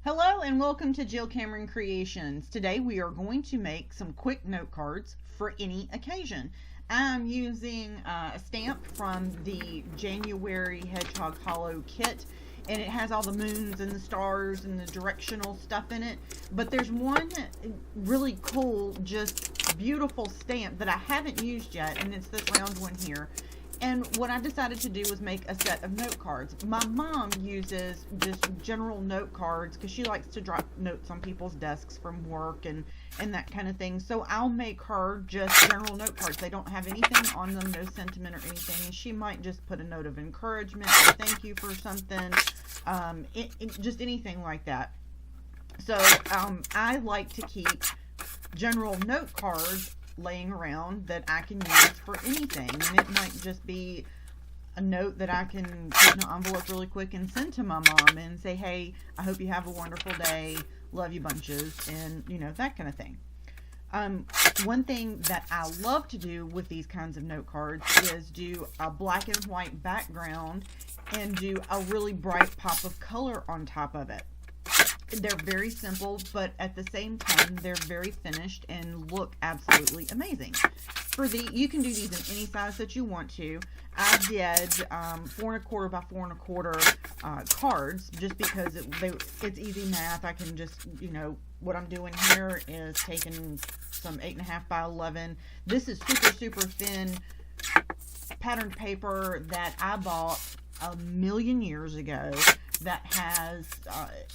Hello and welcome to Jill Cameron Creations. Today we are going to make some quick note cards for any occasion. I'm using a stamp from the January Hedgehog Hollow kit, and it has all the moons and the stars and the directional stuff in it. But there's one really cool, just beautiful stamp that I haven't used yet, and it's this round one here. And what I decided to do was make a set of note cards. My mom uses just general note cards because she likes to drop notes on people's desks from work and that kind of thing. So I'll make her just general note cards. They don't have anything on them, no sentiment or anything. And she might just put a note of encouragement or thank you for something, just anything like that. So I like to keep general note cards laying around that I can use for anything, and it might just be a note that I can put in an envelope really quick and send to my mom and say, hey, I hope you have a wonderful day, love you bunches, and you know, that kind of thing. One thing that I love to do with these kinds of note cards is do a black and white background and do a really bright pop of color on top of it. They're very simple, but at the same time, they're very finished and look absolutely amazing. You can do these in any size that you want to. I did 4 1/4 by 4 1/4 cards, just because it's easy math. I can just, you know, what I'm doing here is taking some 8 1/2 by 11. This is super thin patterned paper that I bought a million years ago. That has,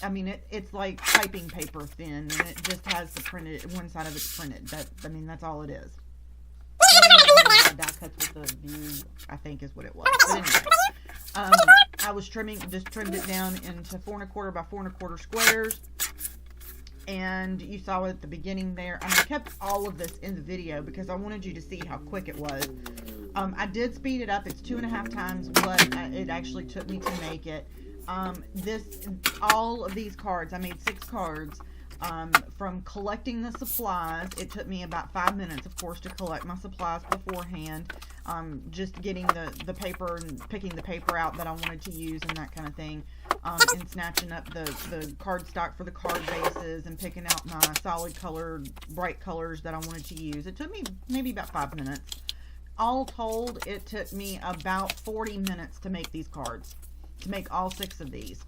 I mean, it's like typing paper thin, and it just has the printed, one side of it's printed. That's all it is. Die cuts with the view, I think is what it was. But anyway, I was just trimmed it down into 4 1/4 by 4 1/4 squares. And you saw it at the beginning there. I kept all of this in the video because I wanted you to see how quick it was. I did speed it up. It's 2.5 times what it actually took me to make it. All of these cards, I made 6 cards. From collecting the supplies, it took me about 5 minutes, of course, to collect my supplies beforehand. Just getting the paper and picking the paper out that I wanted to use and that kind of thing. And snatching up the card stock for the card bases and picking out my solid colored, bright colors that I wanted to use. It took me maybe about 5 minutes. All told, it took me about 40 minutes to make these cards. To make all 6 of these.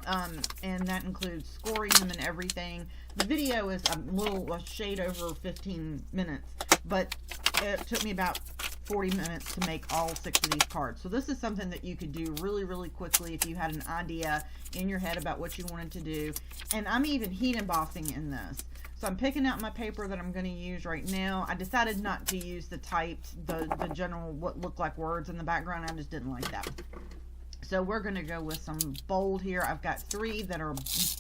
And that includes scoring them and everything. The video is a shade over 15 minutes, but it took me about 40 minutes to make all 6 of these cards. So this is something that you could do really quickly if you had an idea in your head about what you wanted to do. And I'm even heat embossing in this. So I'm picking out my paper that I'm going to use right now. I decided not to use the typed, the general, what looked like words in the background. I just didn't like that. So we're going to go with some bold here. I've got 3 that are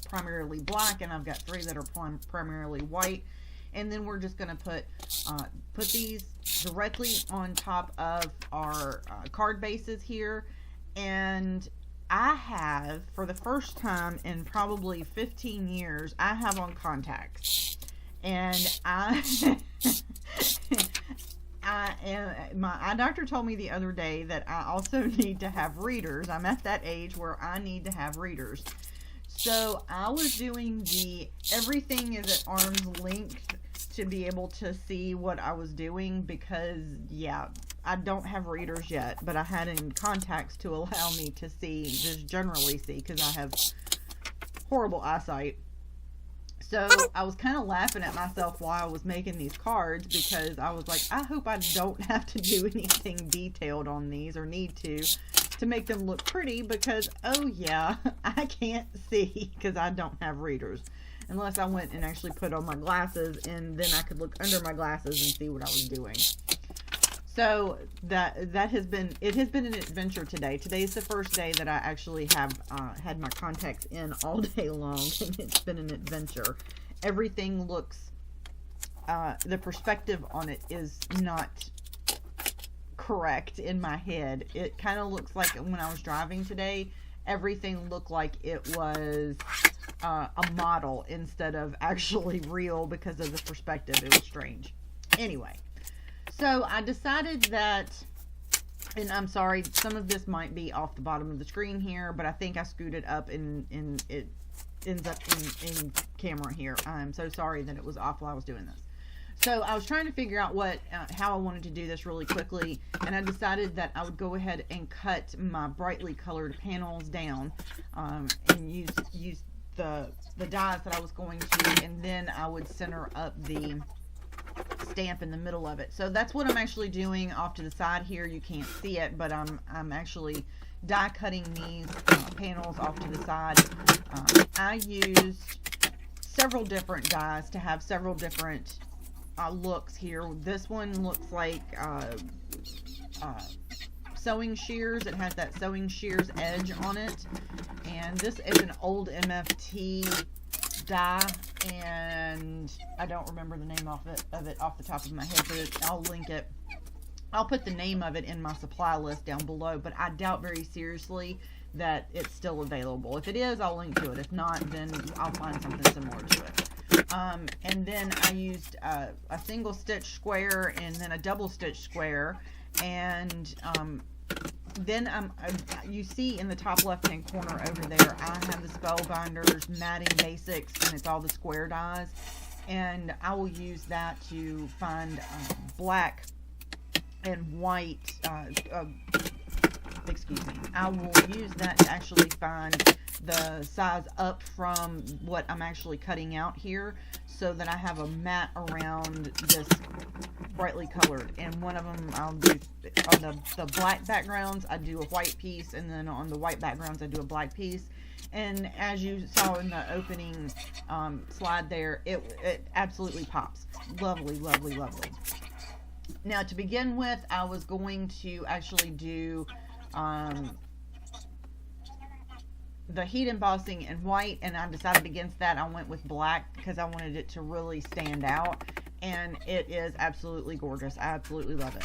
primarily black, and I've got 3 that are primarily white. And then we're just going to put these directly on top of our card bases here. And I have, for the first time in probably 15 years, I have on contacts. And my eye doctor told me the other day that I also need to have readers. I'm at that age where I need to have readers. So I was doing everything is at arm's length to be able to see what I was doing because, yeah, I don't have readers yet, but I had in contacts to allow me to see, just generally see, because I have horrible eyesight. So I was kind of laughing at myself while I was making these cards because I was like, I hope I don't have to do anything detailed on these or need to make them look pretty because, oh yeah, I can't see because I don't have readers. Unless I went and actually put on my glasses and then I could look under my glasses and see what I was doing. So that has been an adventure today. Today's the first day that I actually have had my contacts in all day long, and it's been an adventure. Everything looks, the perspective on it is not correct in my head. It kind of looks like when I was driving today, everything looked like it was a model instead of actually real because of the perspective. It was strange. Anyway. So I decided that, and I'm sorry, some of this might be off the bottom of the screen here, but I think I scooted up and it ends up in camera here. I'm so sorry that it was off while I was doing this. So I was trying to figure out how I wanted to do this really quickly, and I decided that I would go ahead and cut my brightly colored panels down, and use the dies that I was going to, and then I would center up the stamp in the middle of it. So that's what I'm actually doing off to the side here. You can't see it, but I'm actually die cutting these panels off to the side. I used several different dies to have several different looks here. This one looks like sewing shears. It has that sewing shears edge on it, and this is an old MFT die, and I don't remember the name of it off the top of my head, but I'll link it. I'll put the name of it in my supply list down below, but I doubt very seriously that it's still available. If it is, I'll link to it. If not, then I'll find something similar to it. And then I used a single stitch square and then a double stitch square, and then you see in the top left hand corner over there, I have the Spellbinders Matting Basics, and it's all the square dies, and I will use that to find black and white, excuse me, I will use that to actually find the size up from what I'm actually cutting out here, so that I have a mat around this brightly colored. And one of them I'll do on the black backgrounds, I do a white piece, and then on the white backgrounds I do a black piece. And as you saw in the opening slide there, it absolutely pops. Lovely, lovely, lovely. Now, to begin with, I was going to actually do the heat embossing in white, and I decided against that. I went with black because I wanted it to really stand out, and it is absolutely gorgeous. I absolutely love it.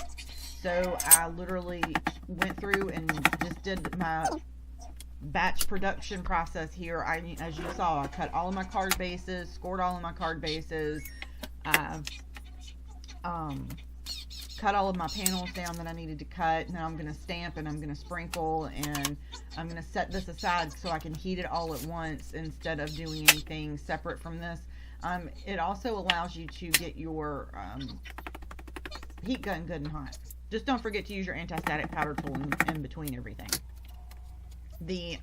So I literally went through and just did my batch production process here. As you saw, I cut all of my card bases, scored all of my card bases, cut all of my panels down that I needed to cut. Now I'm going to stamp, and I'm going to sprinkle, and I'm going to set this aside so I can heat it all at once instead of doing anything separate from this. It also allows you to get your heat gun good and hot. Just don't forget to use your anti-static powder tool in between everything. The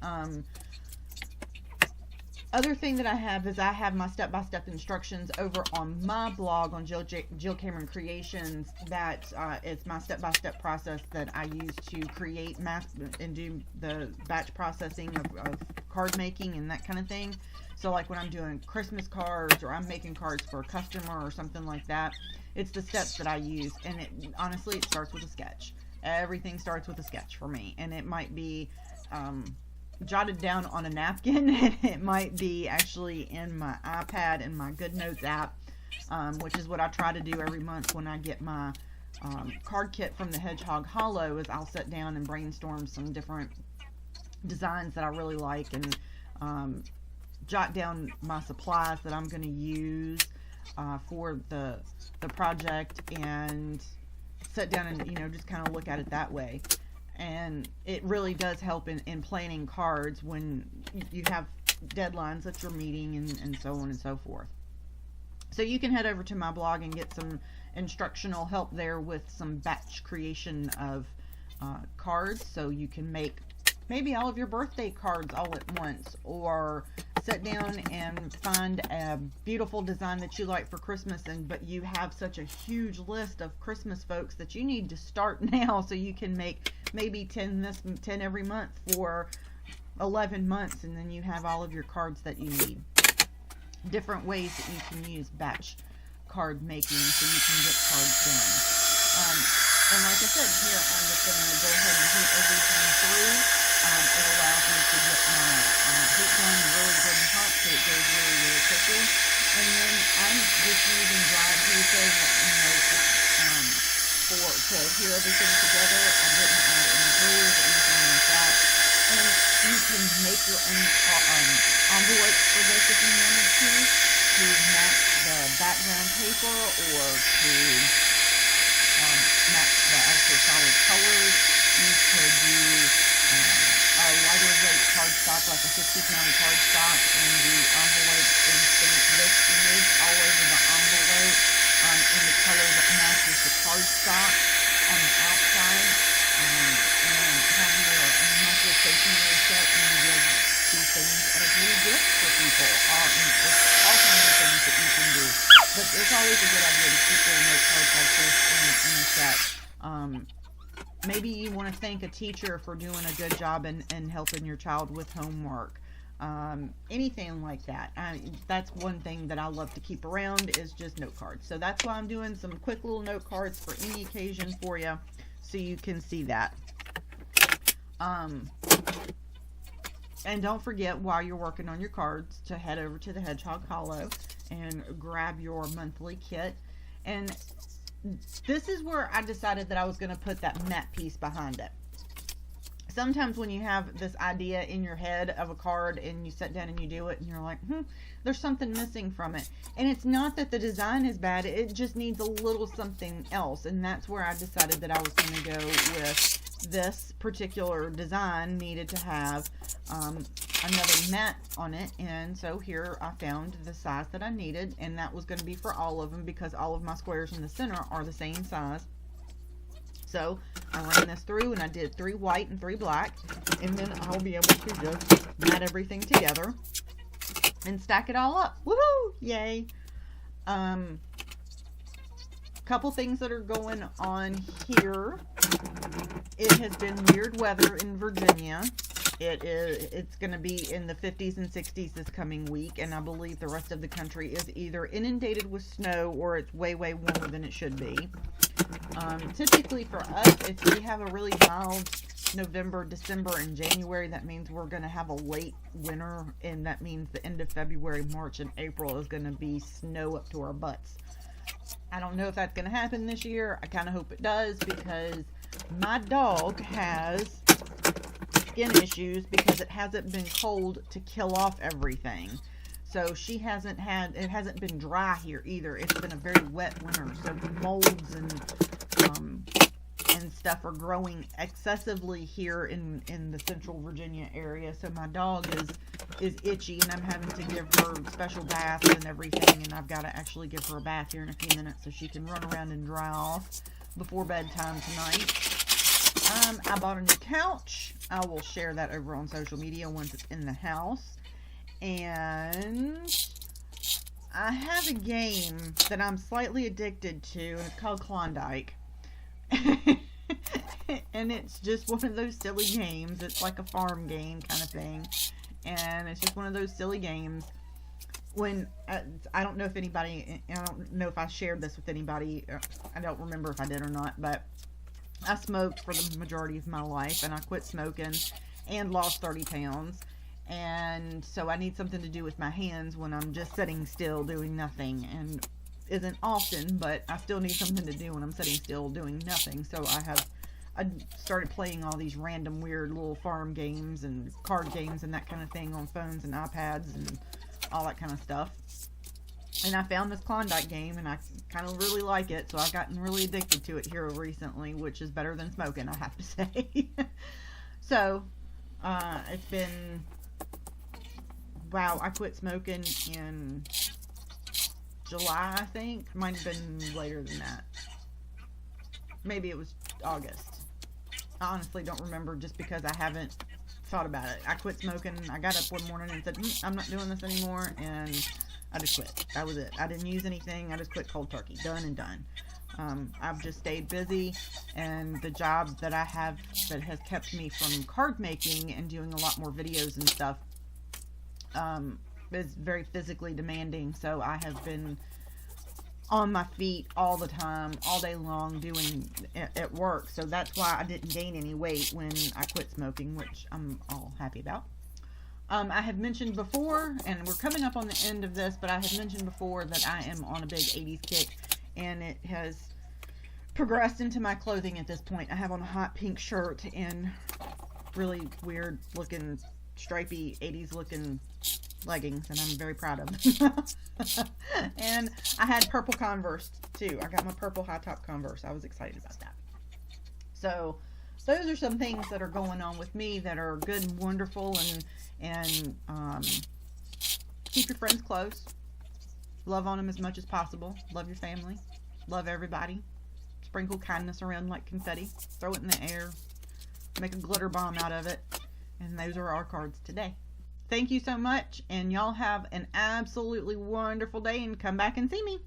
other thing that I have is I have my step-by-step instructions over on my blog on Jill Cameron Creations. That is my step-by-step process that I use to create and do the batch processing of card making and that kind of thing. So like when I'm doing Christmas cards, or I'm making cards for a customer or something like that, it's the steps that I use. And honestly, it starts with a sketch. Everything starts with a sketch for me, and it might be jotted down on a napkin. It might be actually in my iPad and my Good Notes app, which is what I try to do every month when I get my card kit from the Hedgehog Hollow. Is I'll sit down and brainstorm some different designs that I really like, and jot down my supplies that I'm going to use for the project, and sit down and just kind of look at it that way. And it really does help in planning cards when you have deadlines that you're meeting, and so on and so forth. So you can head over to my blog and get some instructional help there with some batch creation of cards, so you can make maybe all of your birthday cards all at once, or sit down and find a beautiful design that you like for Christmas, but you have such a huge list of Christmas folks that you need to start now, so you can make maybe 10 every month for 11 months, and then you have all of your cards that you need. Different ways that you can use batch card making so you can get cards done. And like I said, here I'm just going to go ahead and heat everything through. It allows me to get my heat gun really good and hot, so it goes really, really quickly. And then I'm just using dry adhesive, to adhere everything together. I didn't add any glue or anything like that. And you can make your own envelopes for this if you wanted to match the background paper, or to match the actual solid colors. You could use a lighter weight cardstock, like a 50-pound cardstock, and the stock on the outside, and have your monthly stationery set and give these things as little gifts for people. It's all kinds of things that you can do. But it's always a good idea to keep little note cards like this in a set. Maybe you want to thank a teacher for doing a good job in helping your child with homework. Anything like that. That's one thing that I love to keep around is just note cards. So that's why I'm doing some quick little note cards for any occasion for you, so you can see that. And don't forget, while you're working on your cards, to head over to the Hedgehog Hollow and grab your monthly kit. And this is where I decided that I was going to put that matte piece behind it. Sometimes when you have this idea in your head of a card and you sit down and you do it and you're like, there's something missing from it. And it's not that the design is bad, it just needs a little something else. And that's where I decided that I was going to go with this particular design needed to have another matte on it. And so here I found the size that I needed, and that was going to be for all of them because all of my squares in the center are the same size. So I ran this through and I did 3 white and 3 black, and then I'll be able to just matte everything together and stack it all up. Woohoo! Yay! Couple things that are going on here. It has been weird weather in Virginia. It's going to be in the 50s and 60s this coming week, and I believe the rest of the country is either inundated with snow or it's way warmer than it should be. Typically for us, if we have a really mild November, December, and January, that means we're going to have a late winter, and that means the end of February, March, and April is going to be snow up to our butts. I don't know if that's going to happen this year. I kind of hope it does, because my dog has skin issues because it hasn't been cold to kill off everything. So it hasn't been dry here either. It's been a very wet winter. So molds and stuff are growing excessively here in the central Virginia area. So my dog is itchy, and I'm having to give her special baths and everything. And I've got to actually give her a bath here in a few minutes so she can run around and dry off before bedtime tonight. I bought a new couch. I will share that over on social media once it's in the house. And I have a game that I'm slightly addicted to, and it's called Klondike. And it's just one of those silly games. It's like a farm game kind of thing. And it's just one of those silly games. When I don't know if anybody, I don't know if I shared this with anybody. I don't remember if I did or not, but I smoked for the majority of my life, and I quit smoking and lost 30 pounds. And so I need something to do with my hands when I'm just sitting still doing nothing. And isn't often, but I still need something to do when I'm sitting still doing nothing. So I started playing all these random weird little farm games and card games and that kind of thing on phones and iPads and all that kind of stuff. And I found this Klondike game, and I kind of really like it, so I've gotten really addicted to it here recently, which is better than smoking, I have to say. So, it's been, wow, I quit smoking in July, I think. Might have been later than that. Maybe it was August. I honestly don't remember, just because I haven't thought about it. I quit smoking. I got up one morning and said, I'm not doing this anymore, and I just quit. That was it. I didn't use anything. I just quit cold turkey. Done and done. I've just stayed busy, and the job that I have that has kept me from card making and doing a lot more videos and stuff is very physically demanding. So I have been on my feet all the time, all day long, doing at work. So that's why I didn't gain any weight when I quit smoking, which I'm all happy about. I have mentioned before, and we're coming up on the end of this, but I have mentioned before that I am on a big 80s kick, and it has progressed into my clothing at this point. I have on a hot pink shirt and really weird looking, stripy 80s looking leggings, and I'm very proud of them. And I had purple Converse too. I got my purple high top Converse. I was excited about that. So those are some things that are going on with me that are good and wonderful, and keep your friends close. Love on them as much as possible. Love your family. Love everybody. Sprinkle kindness around like confetti. Throw it in the air. Make a glitter bomb out of it. And those are our cards today. Thank you so much, and y'all have an absolutely wonderful day, and come back and see me.